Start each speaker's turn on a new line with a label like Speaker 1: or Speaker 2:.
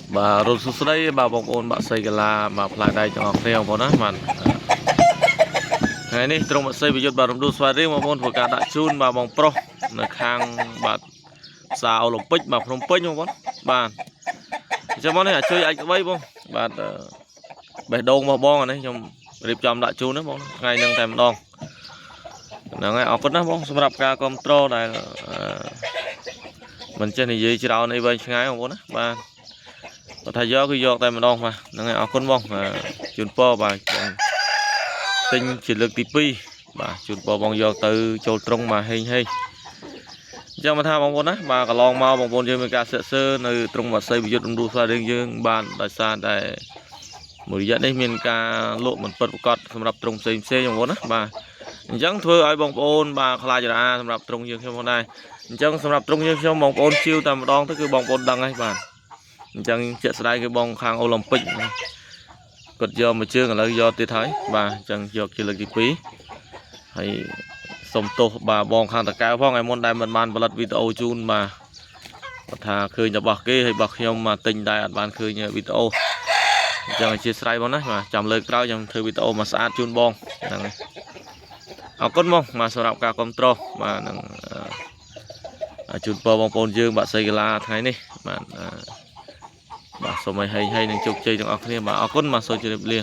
Speaker 1: Bà rút xuất đây bà bóng ôn bà xây cái là bà phải đây cho ngọc theo bọn á mà ngàyនេះត្រង់មកxâyវិយុទ្ធបាទរំដួលស្វាយរៀងបងប្អូនធ្វើការដាក់ជូនបាទបងប្រុសនៅខាងបាទផ្សារអូឡ িম্প ិកបាទភ្នំពេញបងប្អូនបាទអញ្ចឹងមកនេះជួយអាចក្បីបងបាទបេះដូងរបស់បងអានេះខ្ញុំរៀបចំដាក់ជូនណាបងថ្ងៃហ្នឹងតែម្ដងហ្នឹងហើយអរគុណណាបងសម្រាប់ការគ្រប់គ្រងដែលមិនចេះនិយាយច្រើនអីវែងឆ្ងាយបងប្អូនណាបាទបើថាយកគឺយកតែម្ដងបាទហ្នឹងហើយអរគុណបងជូនពរបាទទិញជាលើកទី2បាទជូនពរបងយកទៅចូលត្រង់មកហេងហេងអញ្ចឹងមកថាបងប្អូនណាបាទកន្លងមកបងប្អូនយើងមានការសិក្សានៅត្រង់បាសីវិយុទ្ធរំដួលស្វាយរៀងយើងបានដោយសារតែមួយរយៈនេះមានការលក់មិនពិតប្រាកដសម្រាប់ត្រង់ផ្សេងបងប្អូនណាបាទអញ្ចឹងធ្វើឲ្យបងប្អូនបាទខ្លាចរាសម្រាប់ត្រង់យើងខ្ញុំផងដែរអញ្ចឹងសម្រាប់ត្រង់យើងខ្ញុំបងប្អូនជឿតែម្ដងទៅគឺបងប្អូនដឹងហើយបាទអញ្ចឹងជាក់ស្ដែងគឺបងខាងអូឡ িম্প ិកគាត់យកមួយជើងឥឡូវយកទៀតហើយបាទអញ្ចឹងយកជាលើកទី2ហើយសុំទោសបាទបងខាងតកៅផងឲ្យមុនដែលមិនបានផលិតវីដេអូជូនបាទគាត់ថាឃើញរបស់គេហើយរបស់ខ្ញុំមកទិញដែរអត់បានឃើញវីដេអូអញ្ចឹងអធិស្ឋានបងណាបាទចាំលើកក្រោយខ្ញុំធ្វើវីដេអូមកស្អាតជូនបងហ្នឹងហើយអរគុណបងបាទសម្រាប់ការគ្រប់គ្រងបាទនឹងជូនពរបងប្អូនយើងបាក់សីកីឡាថ្ងៃនេះបាទបាទសូមឲ្យហេងហេងនឹងជោគជ័យទាំងអស់គ្នាបាទអរគុណបាទសូមជម្រាបលា